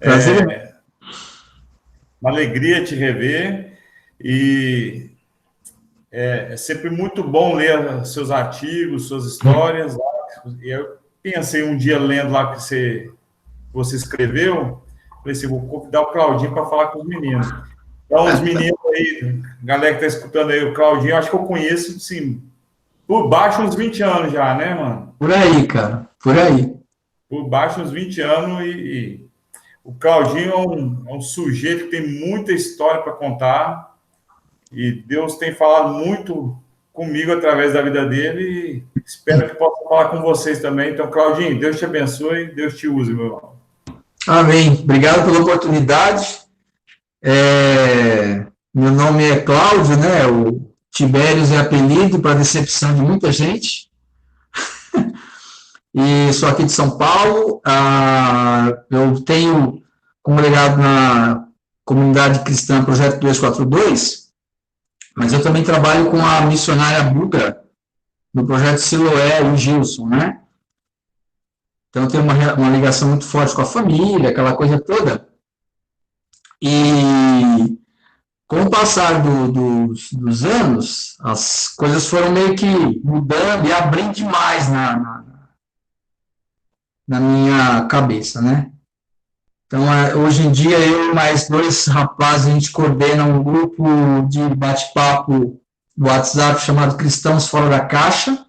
Prazer. Uma alegria te rever e é sempre muito bom ler seus artigos, suas histórias. E eu pensei um dia lendo lá que você escreveu, falei assim, vou convidar o Claudinho para falar com os meninos. Então, os meninos aí, galera que está escutando aí, o Claudinho, acho que eu conheço, assim, por baixo uns 20 anos já, né, mano? Por aí, cara, por aí. Por baixo uns 20 anos e o Claudinho é um sujeito que tem muita história para contar e Deus tem falado muito comigo através da vida dele e espero que possa falar com vocês também. Então, Claudinho, Deus te abençoe, Deus te use, meu irmão. Amém. Obrigado pela oportunidade. Meu nome é Cláudio, né? O Tibérios é apelido para decepção de muita gente. E sou aqui de São Paulo. Eu tenho congregado na comunidade cristã Projeto 242, mas eu também trabalho com a missionária Búlgara, no projeto Siloé, o Gilson, né? Então, eu tenho uma ligação muito forte com a família, aquela coisa toda. E com o passar dos anos, as coisas foram meio que mudando e abrindo demais na minha cabeça, né? Então, hoje em dia, eu e mais dois rapazes, a gente coordena um grupo de bate-papo do WhatsApp chamado Cristãos Fora da Caixa,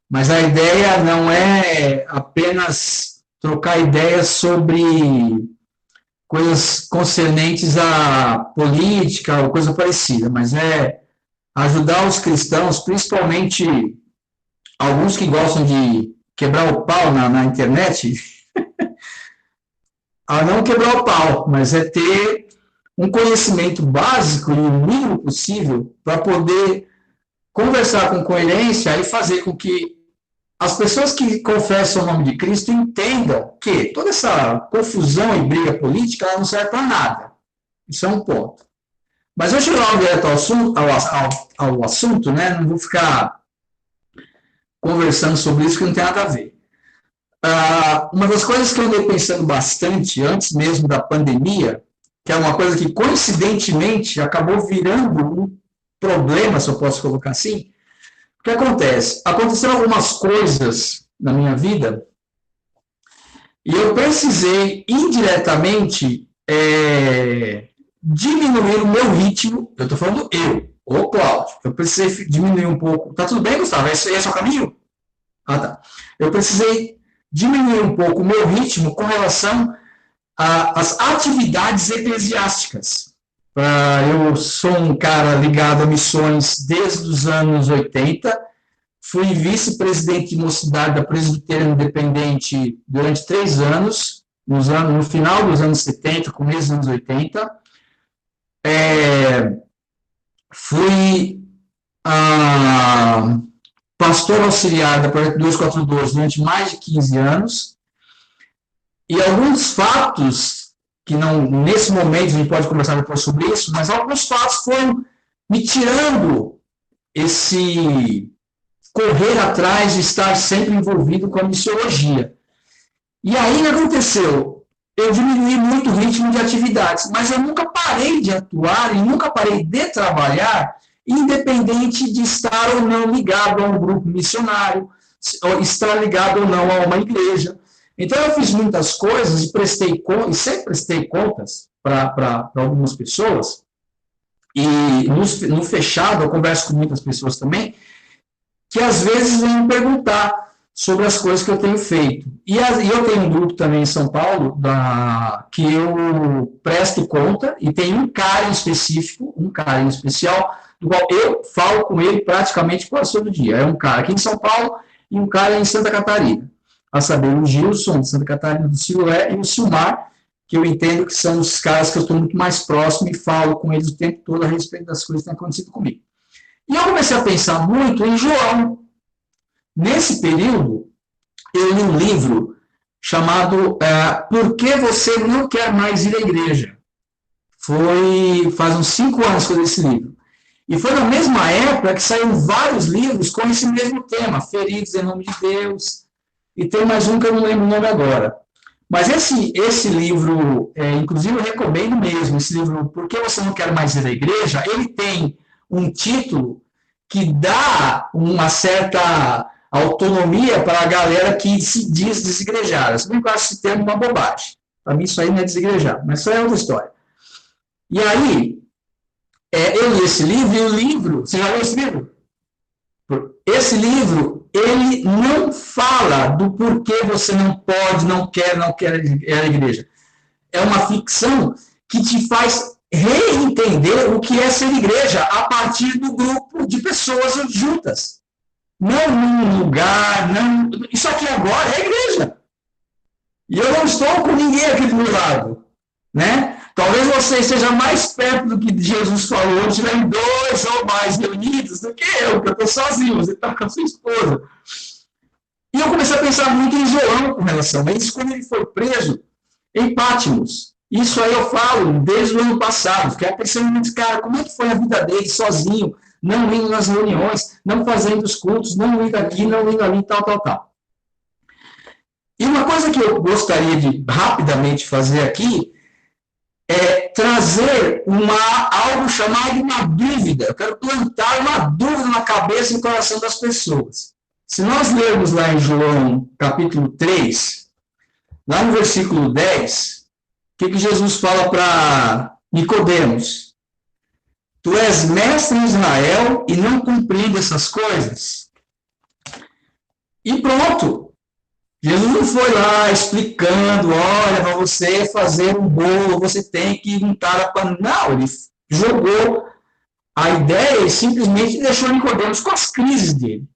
mas a ideia não é apenas trocar ideias sobre coisas concernentes à política ou coisa parecida, mas é ajudar os cristãos, principalmente alguns que gostam de quebrar o pau na internet, a não quebrar o pau, mas é ter um conhecimento básico e o mínimo possível para poder conversar com coerência e fazer com que as pessoas que confessam o nome de Cristo entendam que toda essa confusão e briga política ela não serve para nada. Isso é um ponto. Mas eu chego logo direto ao assunto, né? Não vou ficar conversando sobre isso que não tem nada a ver. Uma das coisas que eu andei pensando bastante antes mesmo da pandemia, que é uma coisa que coincidentemente acabou virando um problema, se eu posso colocar assim, o que acontece? Aconteceram algumas coisas na minha vida e eu precisei indiretamente diminuir o meu ritmo. Eu estou falando ô Cláudio, eu precisei diminuir um pouco. Tá tudo bem, Gustavo? Esse é o caminho? Tá. Eu precisei diminuir um pouco o meu ritmo com relação às atividades eclesiásticas. Eu sou um cara ligado a missões desde os anos 80, fui vice-presidente de mocidade da Presbiteriana Independente durante 3 anos, no final dos anos 70, começo dos anos 80. Fui pastor auxiliar da Projeto 242 durante mais de 15 anos, e alguns fatos, que não, nesse momento a gente pode conversar depois sobre isso, mas alguns fatos foram me tirando esse correr atrás de estar sempre envolvido com a missiologia. E aí o que aconteceu? Eu diminuí muito o ritmo de atividades, mas eu nunca parei de atuar e nunca parei de trabalhar, independente de estar ou não ligado a um grupo missionário, ou estar ligado ou não a uma igreja. Então, eu fiz muitas coisas e sempre prestei contas para algumas pessoas, e no fechado, eu converso com muitas pessoas também, que às vezes vêm me perguntar sobre as coisas que eu tenho feito. E eu tenho um grupo também em São Paulo, que eu presto conta, e tem um cara em específico, um cara em especial, do qual eu falo com ele praticamente quase todo dia. É um cara aqui em São Paulo e um cara em Santa Catarina. A saber, o Gilson, de Santa Catarina do Siloé, e o Silmar, que eu entendo que são os caras que eu estou muito mais próximo e falo com eles o tempo todo a respeito das coisas que têm acontecido comigo. E eu comecei a pensar muito em João. Nesse período, eu li um livro chamado Por que Você Não Quer Mais Ir à Igreja? Faz uns 5 anos que eu li esse livro. E foi na mesma época que saíram vários livros com esse mesmo tema, Feridos em Nome de Deus, e tem mais um que eu não lembro o nome agora. Mas esse livro, inclusive eu recomendo mesmo, esse livro, Por que você não quer mais ir à igreja? Ele tem um título que dá uma certa autonomia para a galera que se diz desigrejada. Se bem que eu acho esse termo uma bobagem. Para mim isso aí não é desigrejar, mas isso é outra história. E aí, eu li esse livro, e o livro, você já leu esse livro? Esse livro, ele não fala do porquê você não pode, não quer ir à igreja. É uma ficção que te faz reentender o que é ser igreja a partir do grupo de pessoas juntas. Não num lugar, não. Isso aqui agora é igreja. E eu não estou com ninguém aqui do meu lado, né? Talvez você esteja mais perto do que Jesus falou, tiverem 2 ou mais reunidos do que eu estou sozinho, você está com a sua esposa. E eu comecei a pensar muito em João com relação a isso, quando ele foi preso em Patmos. Isso aí eu falo desde o ano passado, fiquei pensando muito, cara, como é que foi a vida dele sozinho, não indo nas reuniões, não fazendo os cultos, não indo aqui, não indo ali, tal. E uma coisa que eu gostaria de rapidamente fazer aqui é trazer algo chamado uma dúvida. Eu quero plantar uma dúvida na cabeça e no coração das pessoas. Se nós lermos lá em João, capítulo 3, lá no versículo 10, o que Jesus fala para Nicodemos? Tu és mestre em Israel e não compreende essas coisas? E pronto. Jesus não foi lá explicando, olha, para você fazer um bolo, você tem que untar a panela. Não, ele jogou a ideia e simplesmente deixou Nicodemos com as crises dele.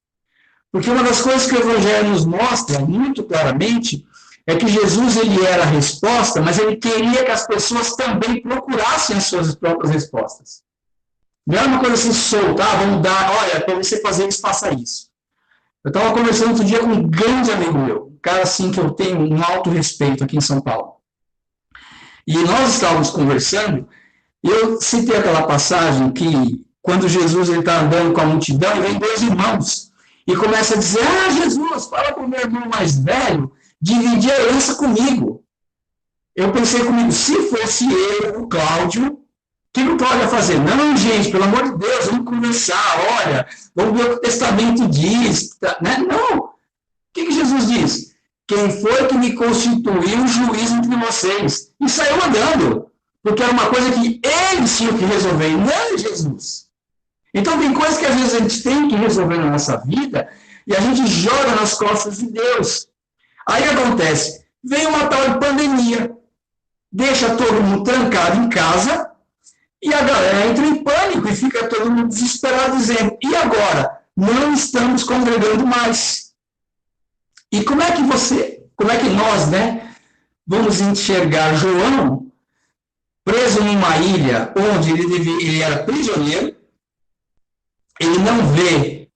Porque uma das coisas que o Evangelho nos mostra muito claramente é que Jesus ele era a resposta, mas ele queria que as pessoas também procurassem as suas próprias respostas. Não é uma coisa assim solta, vamos dar, olha, para você fazer isso, faça isso. Eu estava conversando outro dia com um grande amigo meu, um cara assim que eu tenho um alto respeito aqui em São Paulo. E nós estávamos conversando, e eu citei aquela passagem que, quando Jesus está andando com a multidão, e vem 2 irmãos, e começa a dizer, Jesus, fala para o meu irmão mais velho, dividir a herança comigo. Eu pensei comigo, se fosse eu, o Cláudio, o que o Cláudio vai fazer? Não, gente, pelo amor de Deus, vamos conversar, olha, vamos ver o que o testamento diz. Né? Não. O que Jesus diz? Quem foi que me constituiu juiz entre vocês? E saiu andando, porque era uma coisa que eles tinham que resolver, não Jesus. Então tem coisas que às vezes a gente tem que resolver na nossa vida e a gente joga nas costas de Deus. Aí o que acontece? Vem uma tal de pandemia, deixa todo mundo trancado em casa, e a galera entra em pânico e fica todo mundo desesperado dizendo, e agora? Não estamos congregando mais. E como é que nós, né, vamos enxergar João preso numa ilha onde ele era prisioneiro, ele não vê,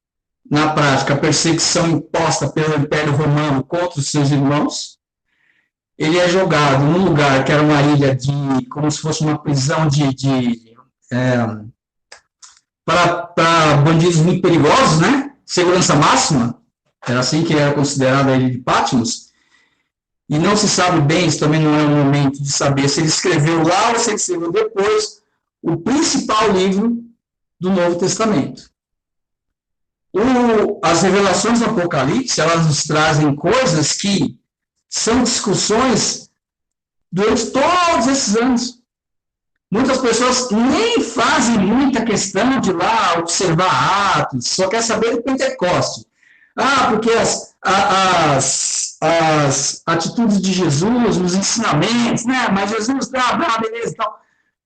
na prática, a perseguição imposta pelo Império Romano contra os seus irmãos, ele é jogado num lugar que era uma ilha como se fosse uma prisão para bandidos muito perigosos, né? Segurança máxima, era assim que era considerada a ilha de Patmos, e não se sabe bem, isso também não é o momento de saber se ele escreveu lá ou se ele escreveu depois, o principal livro do Novo Testamento. As revelações do Apocalipse, elas nos trazem coisas que são discussões durante todos esses anos. Muitas pessoas nem fazem muita questão de ir lá observar Atos, só quer saber do Pentecoste. Porque as atitudes de Jesus, os ensinamentos, né? Mas Jesus, beleza e tal.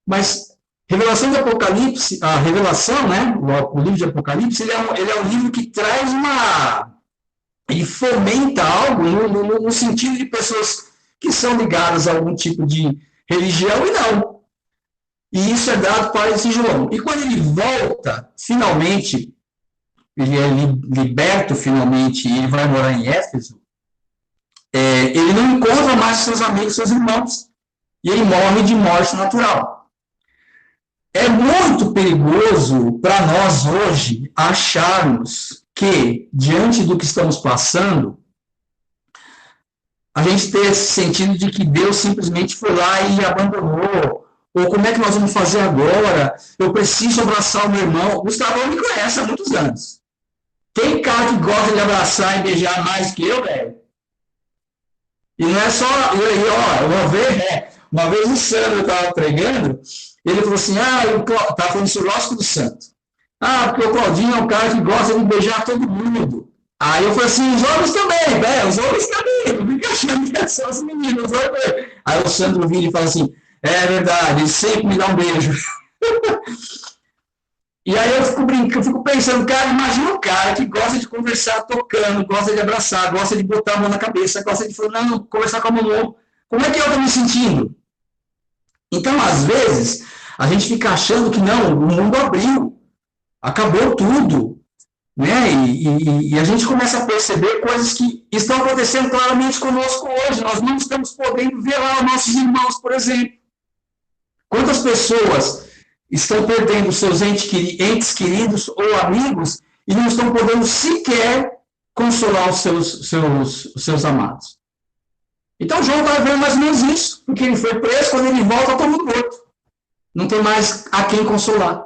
Mas Revelação do Apocalipse, a revelação, né? O livro de Apocalipse, ele é um livro que traz ele fomenta algo no sentido de pessoas que são ligadas a algum tipo de religião e não. E isso é dado para esse João. E quando ele volta, finalmente, ele é liberto finalmente e ele vai morar em Éfeso, ele não encontra mais seus amigos, seus irmãos. E ele morre de morte natural. É muito perigoso para nós hoje acharmos que, diante do que estamos passando, a gente ter esse sentido de que Deus simplesmente foi lá e abandonou. Ou como é que nós vamos fazer agora? Eu preciso abraçar o meu irmão. O Gustavo me conhece há muitos anos. Tem cara que gosta de abraçar e beijar mais que eu, velho. E não é só. Uma vez o Sandro estava pregando, ele falou assim: eu estava falando sobre o Osco do Santo. Porque o Claudinho é um cara que gosta de beijar todo mundo. Aí eu falei assim: os homens também, velho, os homens também. Não fica achando que é só os meninos. Aí o Sandro vira e fala assim: é verdade, ele sempre me dá um beijo. E aí eu fico pensando, cara, imagina um cara que gosta de conversar tocando, gosta de abraçar, gosta de botar a mão na cabeça, gosta de falar, não, conversar com a mão. Como é que eu estou me sentindo? Então, às vezes, a gente fica achando que não, o mundo abriu, acabou tudo, né? E a gente começa a perceber coisas que estão acontecendo claramente conosco hoje. Nós não estamos podendo ver lá os nossos irmãos, por exemplo. Quantas pessoas estão perdendo seus entes queridos ou amigos e não estão podendo sequer consolar os seus amados. Então, João vai ver mais ou menos isso, porque ele foi preso, quando ele volta, todo mundo morto. Não tem mais a quem consolar.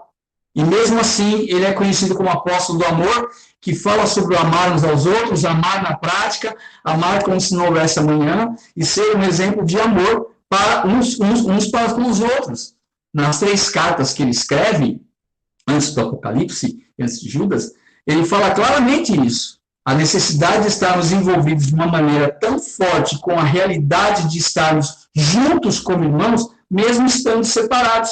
E mesmo assim, ele é conhecido como apóstolo do amor, que fala sobre o amar uns aos outros, amar na prática, amar como se não houvesse amanhã, e ser um exemplo de amor para uns para com os outros. Nas 3 cartas que ele escreve, antes do Apocalipse, antes de Judas, ele fala claramente isso. A necessidade de estarmos envolvidos de uma maneira tão forte com a realidade de estarmos juntos como irmãos, mesmo estando separados.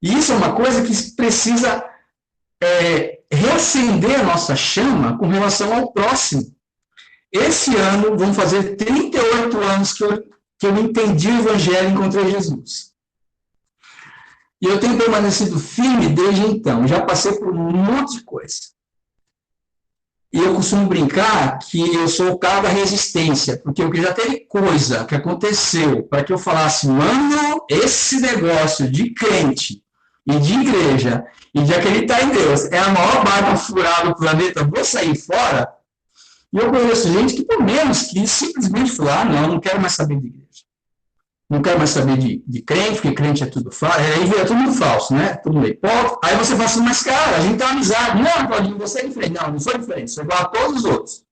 E isso é uma coisa que precisa reacender a nossa chama com relação ao próximo. Esse ano, vão fazer 38 anos que eu entendi o Evangelho e encontrei Jesus. E eu tenho permanecido firme desde então. Já passei por um monte de coisa. E eu costumo brincar que eu sou o cara da resistência, porque o que já teve coisa que aconteceu para que eu falasse, mano, esse negócio de crente e de igreja e de acreditar em Deus é a maior barca furada do planeta, vou sair fora. E eu conheço gente que, por menos, que simplesmente falou, não quero mais saber de igreja. Não quero mais saber de crente, porque crente é tudo falso. Aí é tudo falso, né? Tudo meio hipócrita. Aí você fala assim, mas cara, a gente tem uma amizade. Não, Claudinho, você é diferente. Não sou diferente, sou igual a todos os outros.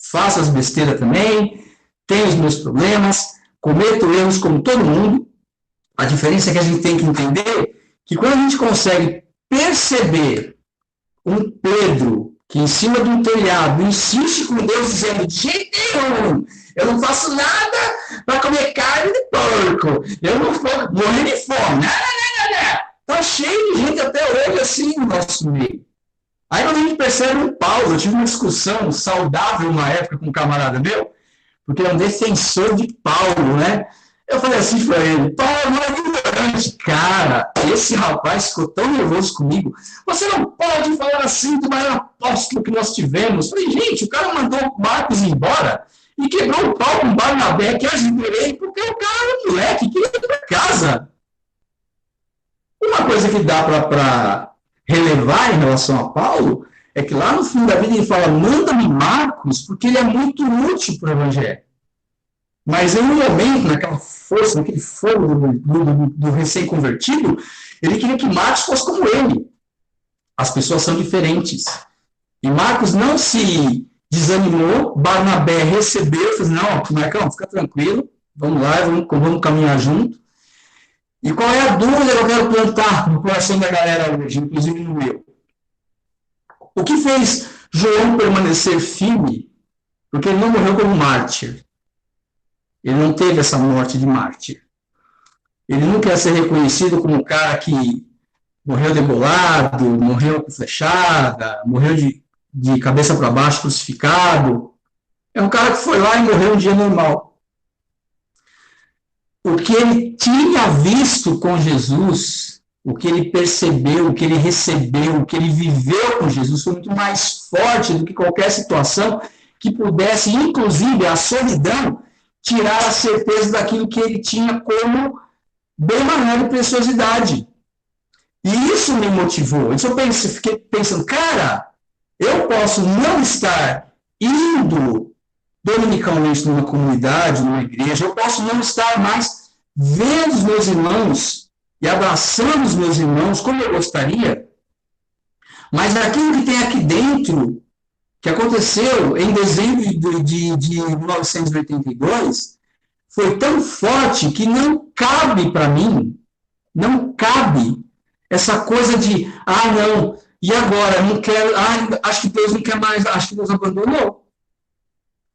Faço as besteiras também, tenho os meus problemas, cometo erros como todo mundo. A diferença é que a gente tem que entender que quando a gente consegue perceber um Pedro que em cima de um telhado insiste com Deus dizendo, de jeito nenhum, eu não faço nada para comer carne de porco, eu não vou morrer de fome, não. Tá cheio de gente até hoje assim no nosso meio. Aí quando a gente percebe um Paulo, eu tive uma discussão saudável uma época com um camarada meu, porque é um defensor de Paulo, né? Eu falei assim para ele, Paulo não é ignorante. Cara, esse rapaz ficou tão nervoso comigo. Você não pode falar assim do maior apóstolo que nós tivemos. Eu falei, gente, o cara mandou Marcos embora e quebrou o pau com Barnabé, que eu liberei, porque o cara era um moleque, queria ir para casa. Uma coisa que dá para relevar em relação a Paulo é que lá no fim da vida ele fala, manda-me Marcos, porque ele é muito útil para o evangelho. Mas em um momento, naquela força, naquele fogo do recém-convertido, ele queria que Marcos fosse como ele. As pessoas são diferentes. E Marcos não se desanimou, Barnabé recebeu, falou, não, Marcão, fica tranquilo, vamos lá, vamos caminhar junto. E qual é a dúvida que eu quero plantar no coração da galera hoje, inclusive no meu? O que fez João permanecer firme? Porque ele não morreu como mártir. Ele não teve essa morte de mártir. Ele não quer ser reconhecido como um cara que morreu degolado, morreu com flechada, morreu de cabeça para baixo crucificado. É um cara que foi lá e morreu um dia normal. O que ele tinha visto com Jesus, o que ele percebeu, o que ele recebeu, o que ele viveu com Jesus foi muito mais forte do que qualquer situação que pudesse, inclusive a solidão, tirar a certeza daquilo que ele tinha como bem maior de preciosidade. E isso me motivou. Então eu fiquei pensando, cara, eu posso não estar indo dominicalmente numa comunidade, numa igreja, eu posso não estar mais vendo os meus irmãos e abraçando os meus irmãos como eu gostaria, mas aquilo que tem aqui dentro, que aconteceu em dezembro de 1982, foi tão forte que não cabe para mim, não cabe essa coisa de, não, e agora? Não quero, acho que Deus não quer mais, acho que Deus abandonou.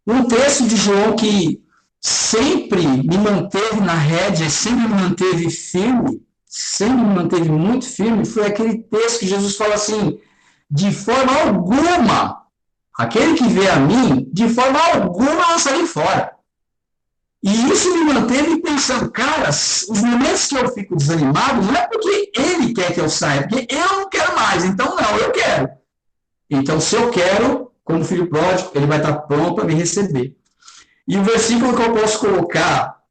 Um texto de João que sempre me manteve na rédea, sempre me manteve firme, sempre me manteve muito firme, foi aquele texto que Jesus fala assim, de forma alguma, aquele que vê a mim, de forma alguma lançarei fora. E isso me manteve pensando, cara, os momentos que eu fico desanimado, não é porque ele quer que eu saia, é porque eu não quero mais, então não, eu quero. Então, se eu quero, como filho pródigo, ele vai estar pronto para me receber. E o versículo que eu posso colocar,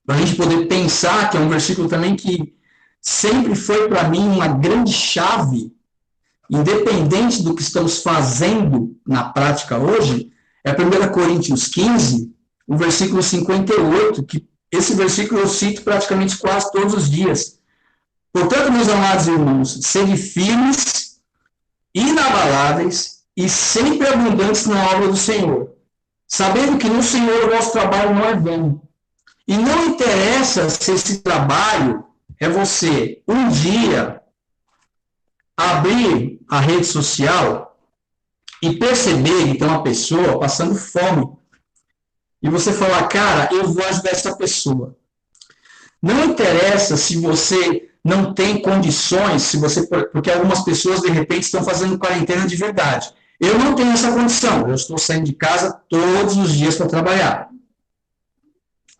para a gente poder pensar, que é um versículo também que sempre foi para mim uma grande chave, independente do que estamos fazendo na prática hoje, é 1 Coríntios 15, o versículo 58, que esse versículo eu cito praticamente quase todos os dias. Portanto, meus amados irmãos, sede firmes, inabaláveis e sempre abundantes na obra do Senhor, sabendo que no Senhor o vosso trabalho não é vão. E não interessa se esse trabalho é você, um dia, abrir a rede social e perceber que tem uma pessoa passando fome. E você falar, cara, eu vou ajudar essa pessoa. Não interessa se você não tem condições, se você, porque algumas pessoas, de repente, estão fazendo quarentena de verdade. Eu não tenho essa condição. Eu estou saindo de casa todos os dias para trabalhar.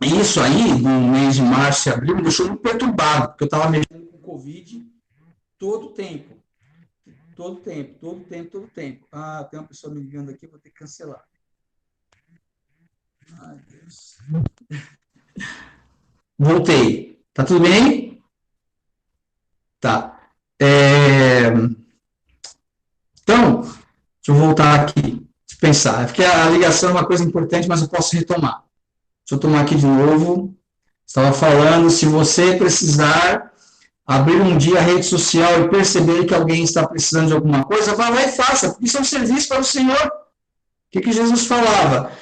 E isso aí, no mês de março e abril, me deixou muito perturbado, porque eu estava mexendo com Covid todo o tempo. Todo tempo. Tem uma pessoa me ligando aqui, vou ter que cancelar. Ai, Deus. Voltei. Tá tudo bem? Tá. Então, deixa eu voltar aqui. Deixa eu pensar. É porque a ligação é uma coisa importante, mas eu posso retomar. Deixa eu tomar aqui de novo. Estava falando, se você precisar abrir um dia a rede social e perceber que alguém está precisando de alguma coisa, vá lá e faça, porque isso é um serviço para o Senhor. O que Jesus falava?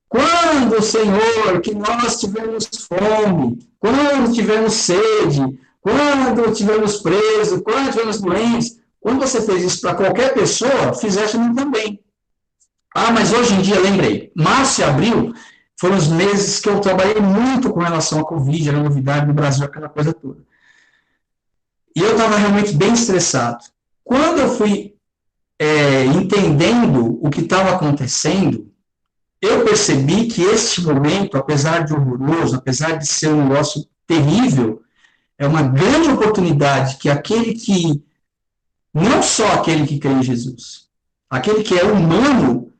Quando, Senhor, que nós tivermos fome, quando tivermos sede, quando tivermos presos, quando tivermos doentes, quando você fez isso para qualquer pessoa, fizeste a mim também. Mas hoje em dia, lembrei, março e abril foram os meses que eu trabalhei muito com relação à Covid, era novidade no Brasil, aquela coisa toda. E eu estava realmente bem estressado. Quando eu fui entendendo o que estava acontecendo, eu percebi que este momento, apesar de horroroso, apesar de ser um negócio terrível, é uma grande oportunidade que aquele que, não só aquele que crê em Jesus, aquele que é humano,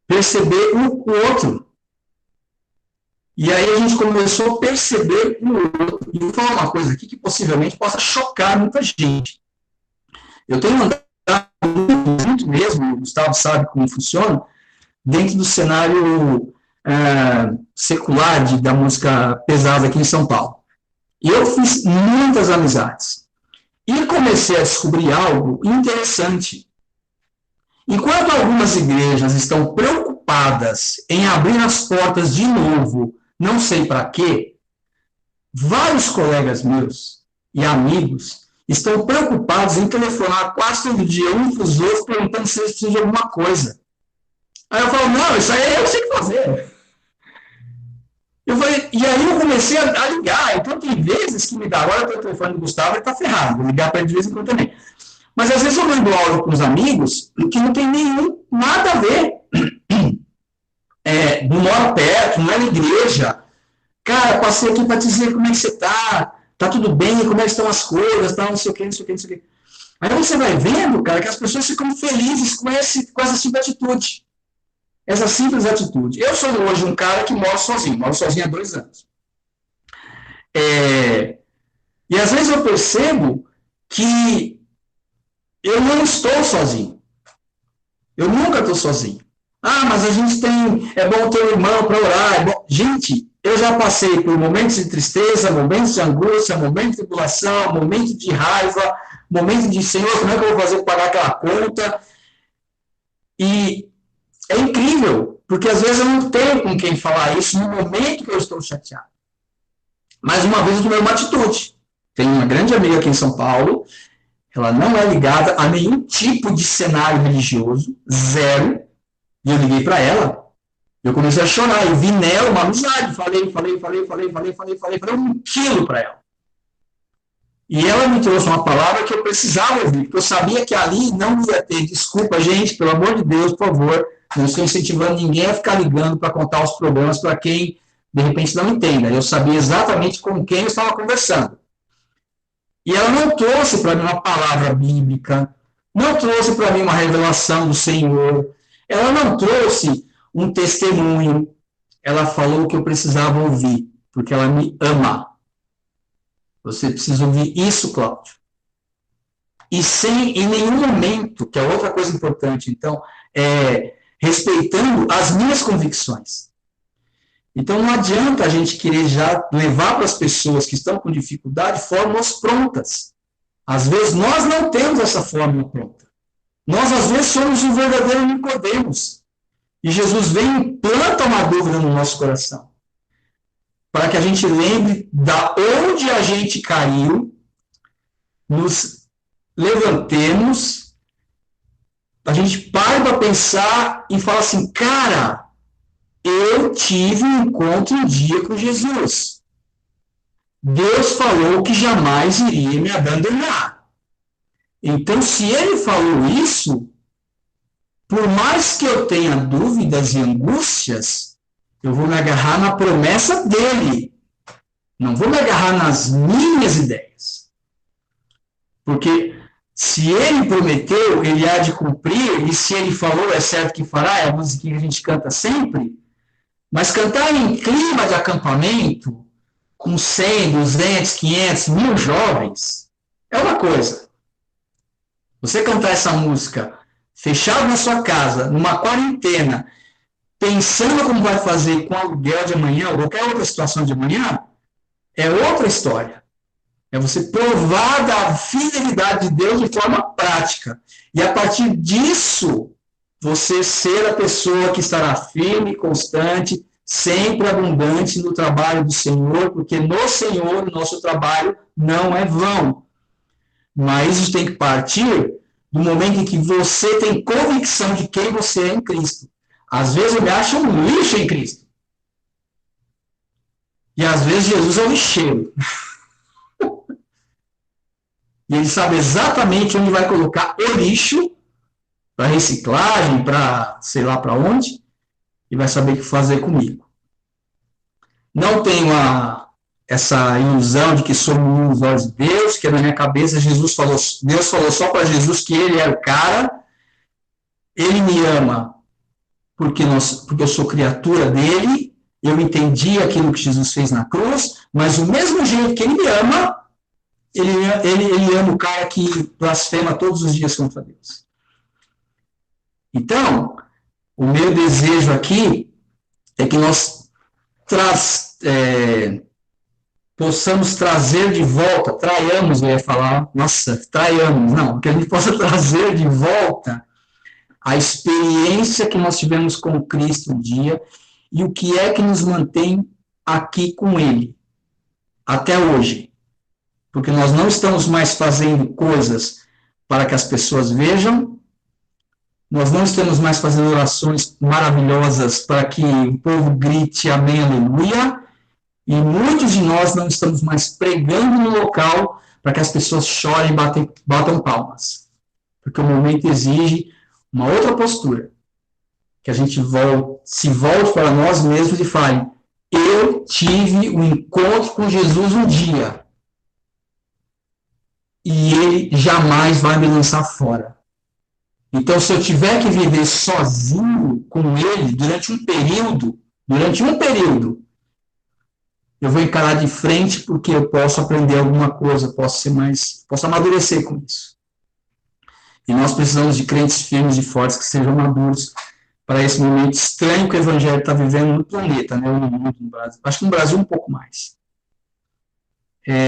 perceber o outro. E aí a gente começou a perceber o outro. E vou falar uma coisa aqui que possivelmente possa chocar muita gente. Eu tenho andado muito mesmo, o Gustavo sabe como funciona, dentro do cenário secular da música pesada aqui em São Paulo. E eu fiz muitas amizades. E comecei a descobrir algo interessante. Enquanto algumas igrejas estão preocupadas em abrir as portas de novo, não sei para quê, vários colegas meus e amigos estão preocupados em telefonar quase todo dia um para os outros perguntando se eles precisam de alguma coisa. Aí eu falo, não, isso aí eu sei o que fazer. E aí eu comecei a ligar. Então tem vezes que me dá, agora o telefone do Gustavo está ferrado, vou ligar para ele de vez em quando também. Mas às vezes eu mando áudio com os amigos que não tem nada a ver. Não mora perto, não é na igreja. Cara, passei aqui para te dizer como é que você tá tudo bem, como é que estão as coisas, não sei o que, não sei o que, não sei o que. Aí você vai vendo, cara, que as pessoas ficam felizes com essa simples atitude. Essa simples atitude. Eu sou hoje um cara que moro sozinho há 2 anos. E às vezes eu percebo que eu não estou sozinho. Eu nunca estou sozinho. Ah, mas a gente tem, é bom ter um irmão para orar. É bom. Gente, eu já passei por momentos de tristeza, momentos de angústia, momentos de tribulação, momentos de raiva, momentos de Senhor, como é que eu vou fazer para pagar aquela conta? E é incrível, porque às vezes eu não tenho com quem falar isso no momento que eu estou chateado. Mais uma vez eu tomei uma atitude. Tem uma grande amiga aqui em São Paulo, ela não é ligada a nenhum tipo de cenário religioso, zero, e eu liguei para ela. Eu comecei a chorar, eu vi nela uma amizade, falei um quilo para ela. E ela me trouxe uma palavra que eu precisava ouvir, porque eu sabia que ali não ia ter desculpa, gente, pelo amor de Deus, por favor, não estou incentivando ninguém a ficar ligando para contar os problemas para quem, de repente, não entenda. Eu sabia exatamente com quem eu estava conversando. E ela não trouxe para mim uma palavra bíblica, não trouxe para mim uma revelação do Senhor, ela não trouxe um testemunho, ela falou o que eu precisava ouvir, porque ela me ama. Você precisa ouvir isso, Cláudio. E sem, em nenhum momento, que é outra coisa importante, então, respeitando as minhas convicções. Então, não adianta a gente querer já levar para as pessoas que estão com dificuldade fórmulas prontas. Às vezes, nós não temos essa fórmula pronta. Nós, às vezes, somos um verdadeiro Nicodemos. E Jesus vem e planta uma dúvida no nosso coração. Para que a gente lembre da onde a gente caiu, nos levantemos, a gente para para pensar e fala assim, cara, eu tive um encontro um dia com Jesus. Deus falou que jamais iria me abandonar. Então, se ele falou isso, por mais que eu tenha dúvidas e angústias, eu vou me agarrar na promessa dele. Não vou me agarrar nas minhas ideias. Porque se ele prometeu, ele há de cumprir, e se ele falou, é certo que fará, é a música que a gente canta sempre. Mas cantar em clima de acampamento, com 100, 200, 500, 1000 jovens, é uma coisa. Você cantar essa música fechado na sua casa, numa quarentena, pensando como vai fazer com o aluguel de amanhã, ou qualquer outra situação de amanhã, é outra história. É você provar da fidelidade de Deus de forma prática. E a partir disso, você ser a pessoa que estará firme, constante, sempre abundante no trabalho do Senhor, porque no Senhor o nosso trabalho não é vão. Mas isso tem que partir do momento em que você tem convicção de quem você é em Cristo. Às vezes eu me acho um lixo em Cristo. E às vezes Jesus é um lixeiro. E ele sabe exatamente onde vai colocar o lixo para reciclagem, para sei lá para onde, e vai saber o que fazer comigo. Não tenho essa ilusão de que somos os olhos de Deus, que na minha cabeça Deus falou só para Jesus que ele era o cara, ele me ama porque eu sou criatura dele, eu entendi aquilo que Jesus fez na cruz, mas do mesmo jeito que ele me ama, ele ama o cara que blasfema todos os dias contra Deus. Então, o meu desejo aqui é que nós possamos trazer de volta, traiamos, eu ia falar, nossa, traiamos, não, que a gente possa trazer de volta a experiência que nós tivemos com Cristo um dia e o que é que nos mantém aqui com Ele, até hoje. Porque nós não estamos mais fazendo coisas para que as pessoas vejam, nós não estamos mais fazendo orações maravilhosas para que o povo grite amém, aleluia, e muitos de nós não estamos mais pregando no local para que as pessoas chorem e batam palmas. Porque o momento exige uma outra postura, que a gente se volte para nós mesmos e fale, eu tive um encontro com Jesus um dia, e ele jamais vai me lançar fora. Então, se eu tiver que viver sozinho com ele durante um período, eu vou encarar de frente porque eu posso aprender alguma coisa, posso amadurecer com isso. E nós precisamos de crentes firmes e fortes que sejam maduros para esse momento estranho que o Evangelho está vivendo no planeta, né, no mundo, no Brasil. Acho que no Brasil um pouco mais.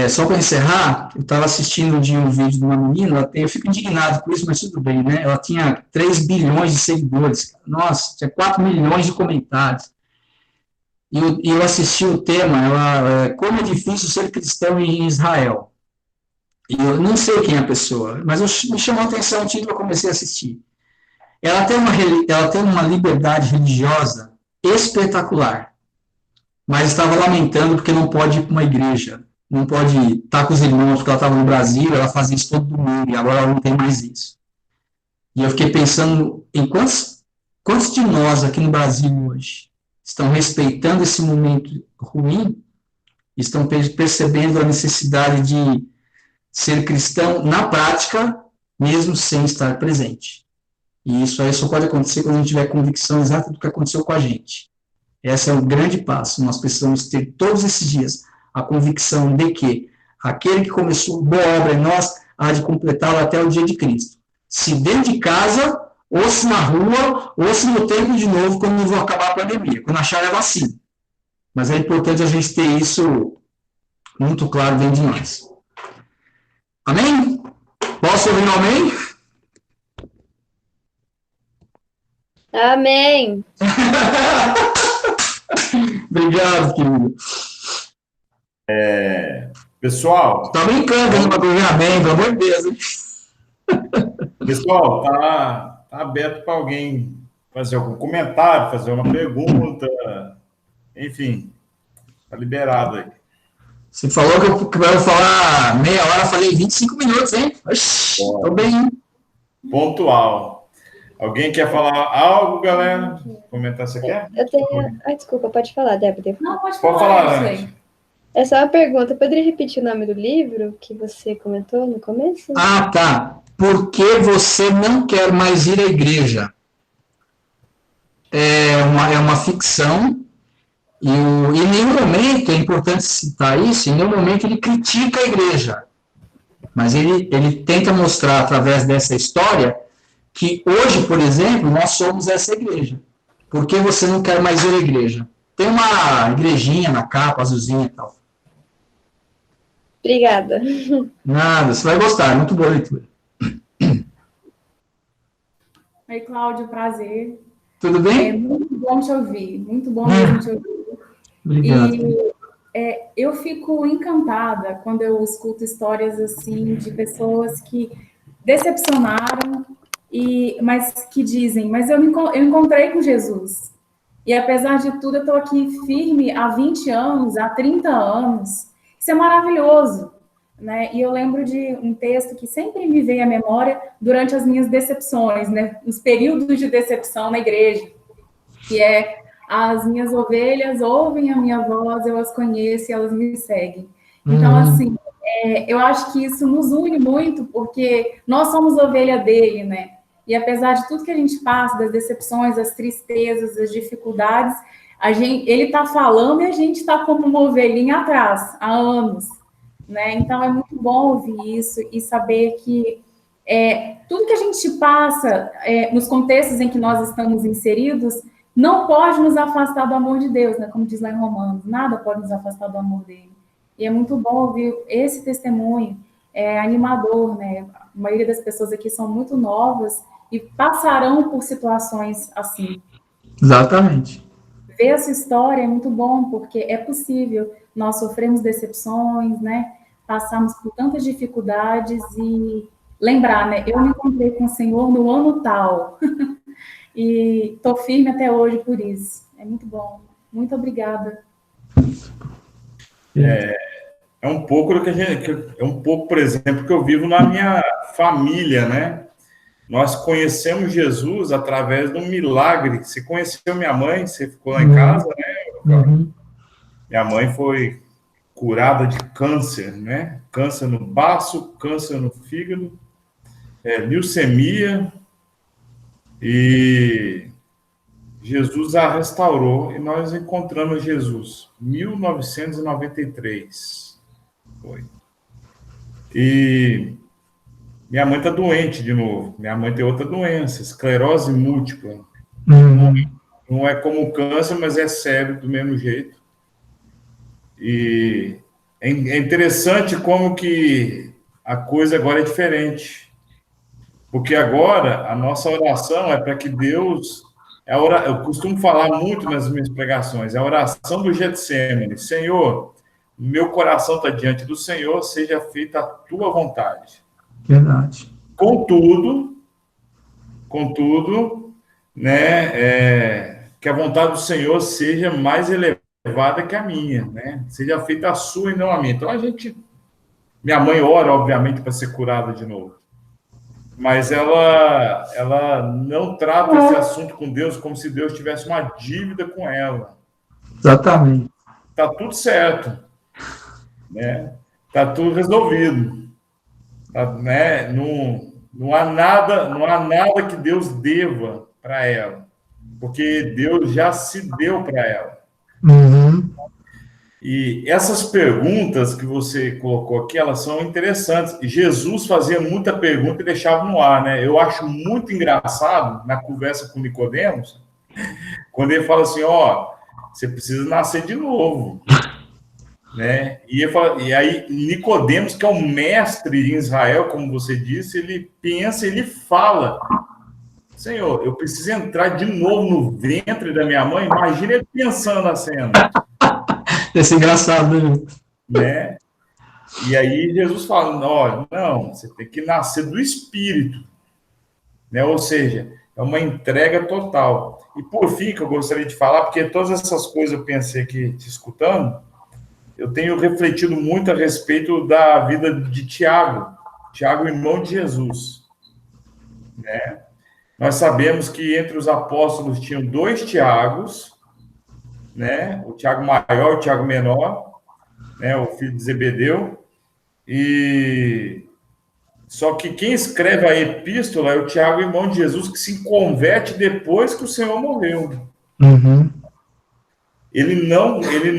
Só para encerrar, eu estava assistindo um vídeo de uma menina, eu fico indignado com isso, mas tudo bem, né? Ela tinha 3 bilhões de seguidores, nossa, tinha 4 milhões de comentários. E eu assisti o tema, como é difícil ser cristão em Israel. E eu não sei quem é a pessoa, mas me chamou a atenção o título, eu comecei a assistir. Ela tem uma liberdade religiosa espetacular, mas estava lamentando porque não pode ir para uma igreja, não pode estar com os irmãos, porque ela estava no Brasil, ela fazia isso todo domingo, e agora ela não tem mais isso. E eu fiquei pensando em quantos de nós aqui no Brasil hoje estão respeitando esse momento ruim, estão percebendo a necessidade de ser cristão na prática, mesmo sem estar presente. E isso aí só pode acontecer quando a gente tiver convicção exata do que aconteceu com a gente. Esse é um grande passo. Nós precisamos ter todos esses dias a convicção de que aquele que começou boa obra em nós há de completá-la até o dia de Cristo. Se dentro de casa, ou se na rua, ou se no templo de novo, quando for acabar a pandemia, quando achar a vacina. Mas é importante a gente ter isso muito claro dentro de nós. Amém? Posso ouvir um amém? Amém. Obrigado, querido. Pessoal... Tá brincando, hein? Pra ouvir amém, pelo amor de Deus. Hein? Pessoal, tá aberto para alguém fazer algum comentário, fazer uma pergunta, enfim, tá liberado aí. Você falou que eu ia falar meia hora, falei 25 minutos, hein? Tô bem, hein? Pontual. Alguém quer falar algo, galera? Comentar, você quer? Eu tenho... Ai, desculpa, pode falar, Débora. Não, pode falar. É só uma pergunta. Poderia repetir o nome do livro que você comentou no começo? Ah, tá. Por que você não quer mais ir à igreja? É uma ficção. E em nenhum momento, é importante citar isso, em nenhum momento ele critica a igreja. Mas ele tenta mostrar, através dessa história, que hoje, por exemplo, nós somos essa igreja. Por que você não quer mais ir à igreja? Tem uma igrejinha na capa, azulzinha e tal. Obrigada. Nada, você vai gostar, é muito boa a leitura. Oi, Cláudio, prazer. Tudo bem? É muito bom te ouvir, muito bom mesmo te ouvir. Obrigado. E eu fico encantada quando eu escuto histórias assim de pessoas que decepcionaram, mas que dizem, mas eu encontrei com Jesus. E apesar de tudo, eu estou aqui firme há 20 anos, há 30 anos. Isso é maravilhoso, né? E eu lembro de um texto que sempre me veio à memória durante as minhas decepções, né? Os períodos de decepção na igreja, que é: as minhas ovelhas ouvem a minha voz, eu as conheço e elas me seguem. Então, assim, eu acho que isso nos une muito, porque nós somos ovelha dele, né? E apesar de tudo que a gente passa, das decepções, das tristezas, das dificuldades, ele está falando e a gente está como uma ovelhinha atrás, há anos, né? Então, é muito bom ouvir isso e saber que tudo que a gente passa, nos contextos em que nós estamos inseridos, não pode nos afastar do amor de Deus, né? Como diz lá em Romanos, nada pode nos afastar do amor dele. E é muito bom ouvir esse testemunho, animador, né? A maioria das pessoas aqui são muito novas e passarão por situações assim. Exatamente. Ver essa história é muito bom, porque é possível. Nós sofremos decepções, né? Passamos por tantas dificuldades e lembrar, né? Eu me encontrei com o Senhor no ano tal. E estou firme até hoje por isso. É muito bom. Muito obrigada. É um pouco do que por exemplo, que eu vivo na minha família, né? Nós conhecemos Jesus através de um milagre. Você conheceu minha mãe, você ficou lá em casa, né? Minha mãe foi curada de câncer, né? Câncer no baço, câncer no fígado, leucemia, e Jesus a restaurou e nós encontramos Jesus. 1993 foi. E minha mãe está doente de novo. Minha mãe tem outra doença, esclerose múltipla. Não é como o câncer, mas é sério do mesmo jeito. E é interessante como que a coisa agora é diferente. Porque agora a nossa oração é para que Deus... eu costumo falar muito nas minhas pregações, é a oração do Getsemane. Senhor, meu coração está diante do Senhor, seja feita a tua vontade. Verdade. Contudo, né, que a vontade do Senhor seja mais elevada que a minha, né? Seja feita a sua e não a minha. Então minha mãe ora, obviamente, para ser curada de novo. Mas ela não trata esse assunto com Deus como se Deus tivesse uma dívida com ela. Exatamente. Tá tudo certo, né? Tá tudo resolvido, né? Não há nada que Deus deva para ela, porque Deus já se deu para ela. E essas perguntas que você colocou aqui, elas são interessantes. Jesus fazia muita pergunta e deixava no ar, né? Eu acho muito engraçado, na conversa com Nicodemos, quando ele fala assim, você precisa nascer de novo, né? E aí Nicodemos, que é um mestre em Israel, como você disse, ele pensa, ele fala, Senhor, eu preciso entrar de novo no ventre da minha mãe. Imagina ele pensando a cena. Esse é engraçado, né? E aí Jesus fala, não, você tem que nascer do Espírito, né? Ou seja, é uma entrega total. E por fim, que eu gostaria de falar, porque todas essas coisas eu pensei aqui, te escutando, eu tenho refletido muito a respeito da vida de Tiago, irmão de Jesus, né? Nós sabemos que entre os apóstolos tinham 2 Tiagos, né? O Tiago maior e o Tiago menor, né? O filho de Zebedeu. Só que quem escreve a epístola é o Tiago, irmão de Jesus, que se converte depois que o Senhor morreu. Ele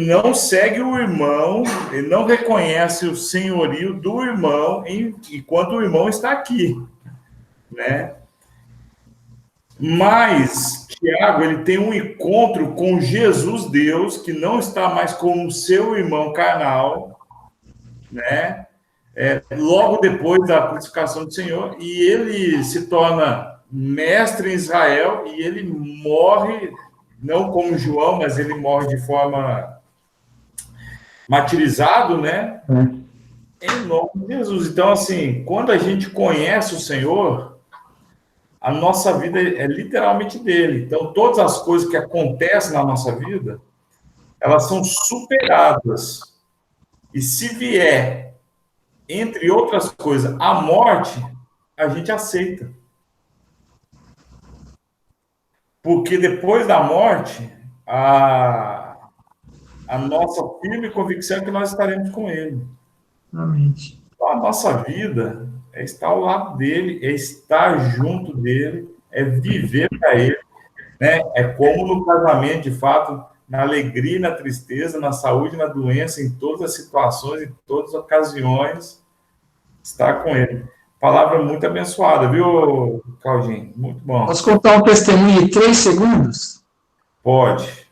não segue o irmão, ele não reconhece o senhorio do irmão enquanto o irmão está aqui, né? Mas Tiago, ele tem um encontro com Jesus Deus, que não está mais como seu irmão carnal, né? Logo depois da crucificação do Senhor, e ele se torna mestre em Israel, e ele morre, não como João, mas ele morre de forma martirizado, né? Em nome de Jesus. Então, assim, quando a gente conhece o Senhor, a nossa vida é literalmente dele. Então, todas as coisas que acontecem na nossa vida, elas são superadas. E se vier, entre outras coisas, a morte, a gente aceita. Porque depois da morte, a nossa firme convicção é que nós estaremos com ele. Exatamente. Então, a nossa vida é estar ao lado dele, é estar junto dele, é viver para ele, né? É como no casamento, de fato, na alegria e na tristeza, na saúde e na doença, em todas as situações, em todas as ocasiões, estar com ele. Palavra muito abençoada, viu, Claudinho? Muito bom. Posso contar um testemunho de 3 segundos? Pode.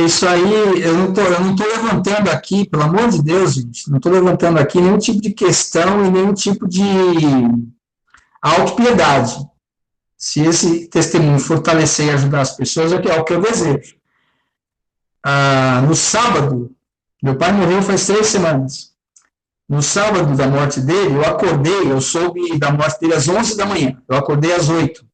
Isso aí, eu não tô levantando aqui, pelo amor de Deus, gente, não estou levantando aqui nenhum tipo de questão e nenhum tipo de autopiedade. Se esse testemunho fortalecer e ajudar as pessoas, é o que eu desejo. No sábado, meu pai morreu faz 3 semanas. No sábado da morte dele, eu soube da morte dele às 11 da manhã. Eu acordei às 8.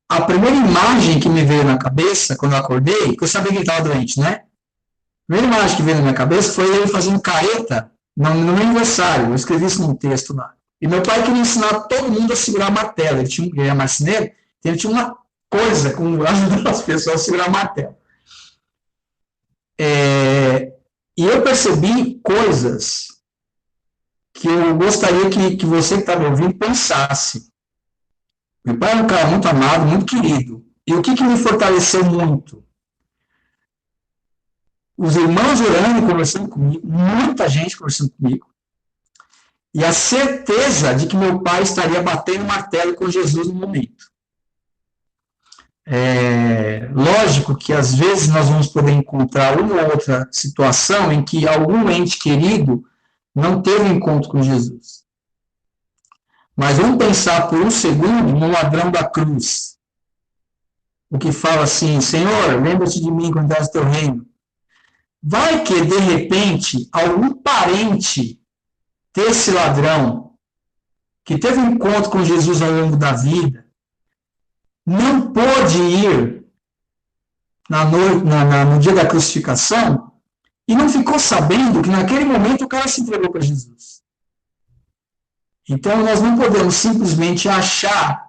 A primeira imagem que me veio na cabeça, quando eu acordei, que eu sabia que ele estava doente, né? A primeira imagem que veio na minha cabeça foi ele fazendo careta no meu aniversário. Eu escrevi isso num texto lá. E meu pai queria ensinar todo mundo a segurar a martelo. Ele era marceneiro, então ele tinha uma coisa com ajudando as pessoas a segurar a martelo. E eu percebi coisas que eu gostaria que você que está me ouvindo pensasse. Meu pai é um cara muito amado, muito querido. E o que me fortaleceu muito? Os irmãos orando e conversando comigo, muita gente conversando comigo, e a certeza de que meu pai estaria batendo martelo com Jesus no momento. Lógico que às vezes nós vamos poder encontrar uma ou outra situação em que algum ente querido não teve um encontro com Jesus. Mas vamos pensar por um segundo no ladrão da cruz, o que fala assim: Senhor, lembra-te de mim quando estás no teu reino. Vai que, de repente, algum parente desse ladrão, que teve um encontro com Jesus ao longo da vida, não pôde ir no dia da crucificação e não ficou sabendo que naquele momento o cara se entregou para Jesus. Então, nós não podemos simplesmente achar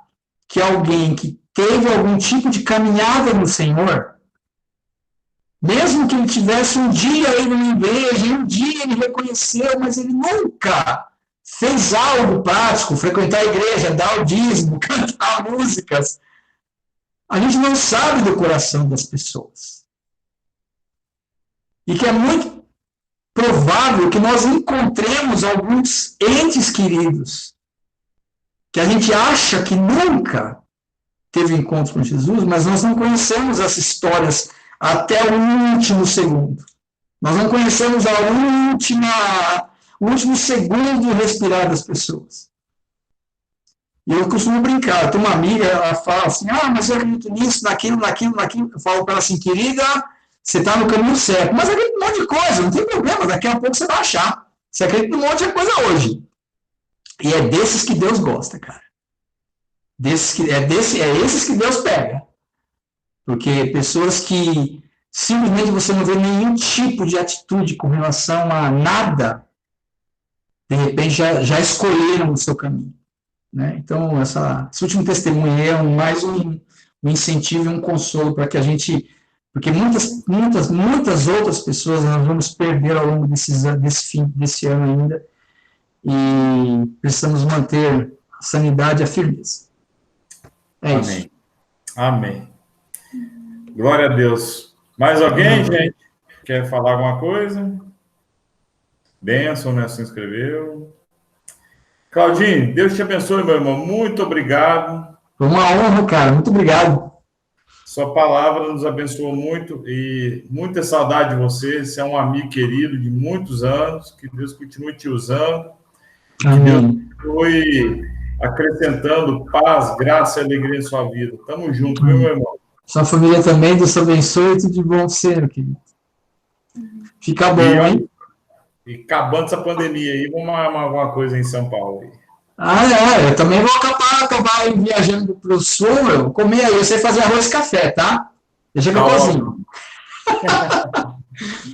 que alguém que teve algum tipo de caminhada no Senhor, mesmo que ele tivesse um dia indo na igreja, e um dia ele reconheceu, mas ele nunca fez algo prático, frequentar a igreja, dar o dízimo, cantar músicas. A gente não sabe do coração das pessoas. E que é muito provável que nós encontremos alguns entes queridos que a gente acha que nunca teve encontro com Jesus, mas nós não conhecemos essas histórias até o último segundo. Nós não conhecemos o último segundo respirar das pessoas. E eu costumo brincar, eu tenho uma amiga, ela fala assim, mas eu acredito nisso, naquilo. Eu falo para ela assim, querida, você está no caminho certo. Mas acredita em um monte de coisa, não tem problema, daqui a pouco você vai achar. Você acredita em um monte de coisa hoje. E é desses que Deus gosta, cara. É esses que Deus pega. Porque pessoas que simplesmente você não vê nenhum tipo de atitude com relação a nada, de repente já escolheram o seu caminho. Né? Então, esse último testemunho é mais um incentivo e um consolo para que a gente... Porque muitas outras pessoas nós vamos perder ao longo desse ano ainda, e precisamos manter a sanidade e a firmeza. Amém. Isso. Amém. Glória a Deus. Mais alguém, gente? Quer falar alguma coisa? Benção, né? Se inscreveu. Claudinho, Deus te abençoe, meu irmão. Muito obrigado. Foi uma honra, cara. Muito obrigado. Sua palavra nos abençoou muito e muita saudade de você. Você é um amigo querido de muitos anos. Que Deus continue te usando. Amém. Que Deus continue acrescentando paz, graça e alegria em sua vida. Tamo junto, viu, meu irmão? Sua família também, Deus te abençoe e tudo de bom ser, querido. Fica bom, hein? E acabando essa pandemia aí, vamos armar alguma coisa em São Paulo aí. Eu também vou acabar viajando para o sul, eu comer aí, eu sei fazer arroz e café, tá? Deixa que eu cozinho.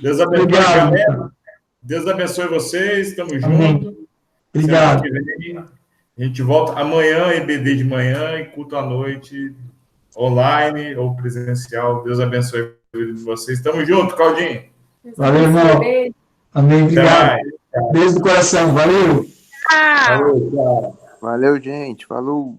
Deus abençoe, galera. Deus abençoe vocês, estamos juntos. Obrigado. A gente volta amanhã, EBD de manhã e culto à noite, online ou presencial. Deus abençoe vocês. Estamos juntos, Claudinho. Valeu, irmão. Amém, obrigado. Beijo do coração, valeu. Valeu, valeu, gente. Falou.